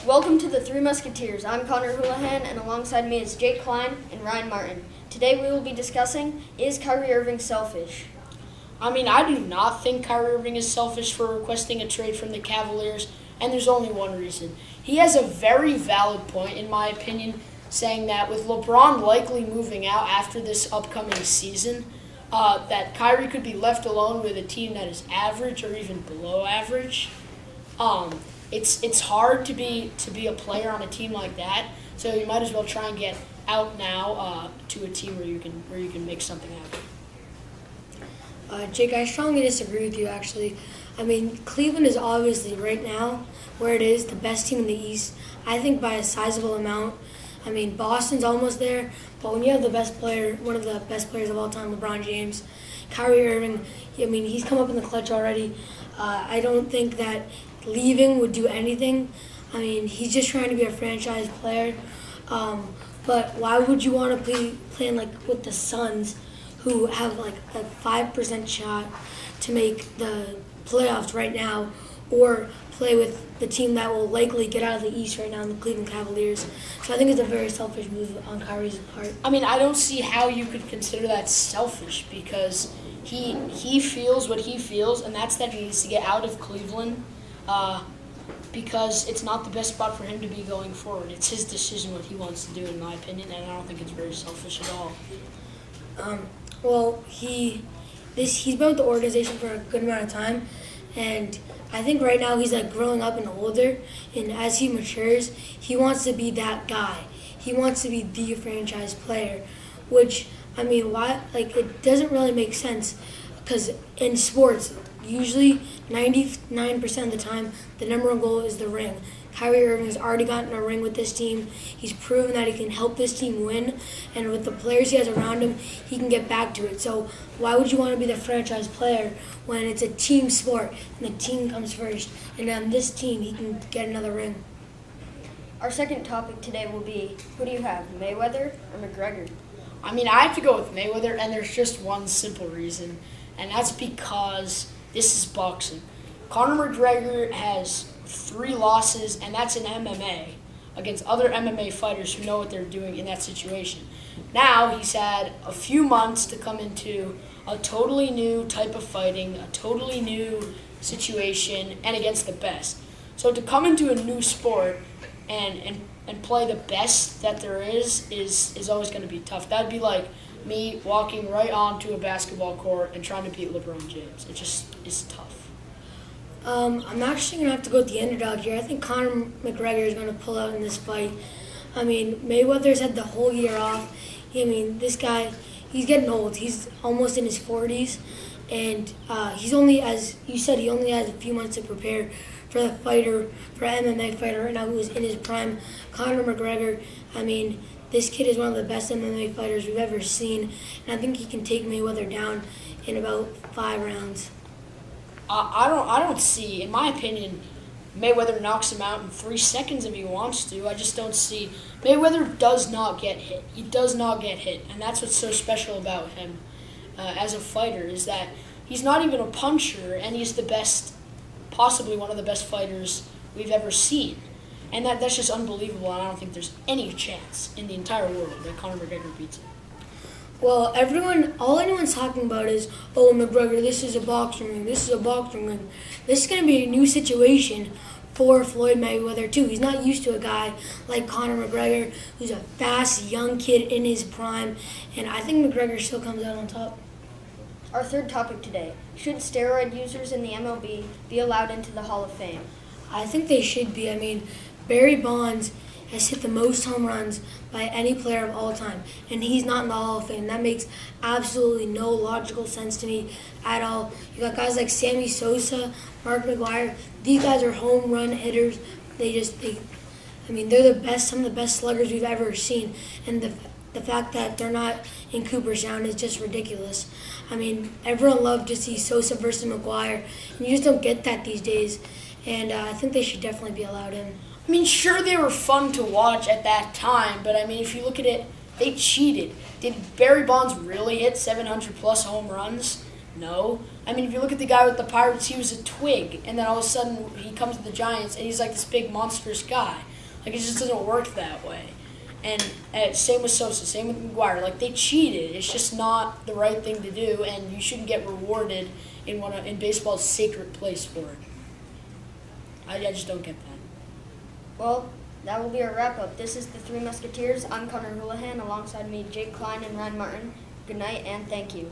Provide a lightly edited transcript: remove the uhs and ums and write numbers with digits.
Welcome to the Three Musketeers. I'm Connor Houlihan, and alongside me is Jake Klein and Ryan Martin. Today we will be discussing, is Kyrie Irving selfish? I do not think Kyrie Irving is selfish for requesting a trade from the Cavaliers, and there's only one reason. He has a very valid point, in my opinion, saying that with LeBron likely moving out after this upcoming season, that Kyrie could be left alone with a team that is average or even below average. It's hard to be a player on a team like that, so you might as well try and get out now to a team where you can make something happen. Jake, I strongly disagree with you, actually. Cleveland is obviously right now where it is the best team in the East. I think by a sizable amount. Boston's almost there, but when you have the best player, one of the best players of all time, LeBron James, Kyrie Irving, he's come up in the clutch already. I don't think that leaving would do anything. He's just trying to be a franchise player. But why would you want to be playing with the Suns, who have a 5% shot to make the playoffs right now, or play with the team that will likely get out of the East right now, the Cleveland Cavaliers? So I think it's a very selfish move on Kyrie's part. I don't see how you could consider that selfish, because he feels what he feels, and that's that he needs to get out of Cleveland because it's not the best spot for him to be going forward. It's his decision what he wants to do, in my opinion, and I don't think it's very selfish at all. He's been with the organization for a good amount of time, and I think right now he's growing up and older, and as he matures, he wants to be that guy. He wants to be the franchise player, which why? It doesn't really make sense, because in sports, usually 99% of the time, the number one goal is the ring. Kyrie Irving has already gotten a ring with this team. He's proven that he can help this team win, and with the players he has around him, he can get back to it. So why would you want to be the franchise player when it's a team sport and the team comes first, and on this team he can get another ring? Our second topic today will be, who do you have, Mayweather or McGregor? I have to go with Mayweather, and there's just one simple reason, and that's because this is boxing. Conor McGregor has 3 losses, and that's in MMA, against other MMA fighters who know what they're doing in that situation. Now he's had a few months to come into a totally new type of fighting, a totally new situation, and against the best. So to come into a new sport and play the best that there is always going to be tough. That'd be like me walking right onto a basketball court and trying to beat LeBron James. It just is tough. I'm actually going to have to go with the underdog here. I think Conor McGregor is going to pull out in this fight. Mayweather's had the whole year off. This guy, he's getting old. He's almost in his 40s. And he's only, as you said, he only has a few months to prepare for an MMA fighter right now who is in his prime. Conor McGregor, this kid is one of the best MMA fighters we've ever seen. And I think he can take Mayweather down in about 5 rounds. I don't see, in my opinion, Mayweather knocks him out in 3 seconds if he wants to. I just don't see. Mayweather does not get hit. He does not get hit, and that's what's so special about him as a fighter, is that he's not even a puncher, and he's the best, possibly one of the best fighters we've ever seen. And that's just unbelievable, and I don't think there's any chance in the entire world that Conor McGregor beats him. Well, all anyone's talking about is, oh, McGregor, this is a boxing ring, this is a boxing ring. This is going to be a new situation for Floyd Mayweather, too. He's not used to a guy like Conor McGregor, who's a fast, young kid in his prime, and I think McGregor still comes out on top. Our third topic today, should steroid users in the MLB be allowed into the Hall of Fame? I think they should be. Barry Bonds has hit the most home runs by any player of all time, and he's not in the Hall of Fame. That makes absolutely no logical sense to me at all. You got guys like Sammy Sosa, Mark McGwire. These guys are home run hitters. They're the best, some of the best sluggers we've ever seen, and the fact that they're not in Cooperstown is just ridiculous. Everyone loved to see Sosa versus McGwire, and you just don't get that these days, and I think they should definitely be allowed in. Sure, they were fun to watch at that time, but if you look at it, they cheated. Did Barry Bonds really hit 700-plus home runs? No. I mean, if you look at the guy with the Pirates, he was a twig, and then all of a sudden he comes to the Giants, and he's like this big monstrous guy. Like, it just doesn't work that way. And same with Sosa, same with McGuire. Like, they cheated. It's just not the right thing to do, and you shouldn't get rewarded in baseball's sacred place for it. I just don't get that. Well, that will be our wrap-up. This is the Three Musketeers. I'm Connor Houlihan. Alongside me, Jake Klein and Ryan Martin. Good night and thank you.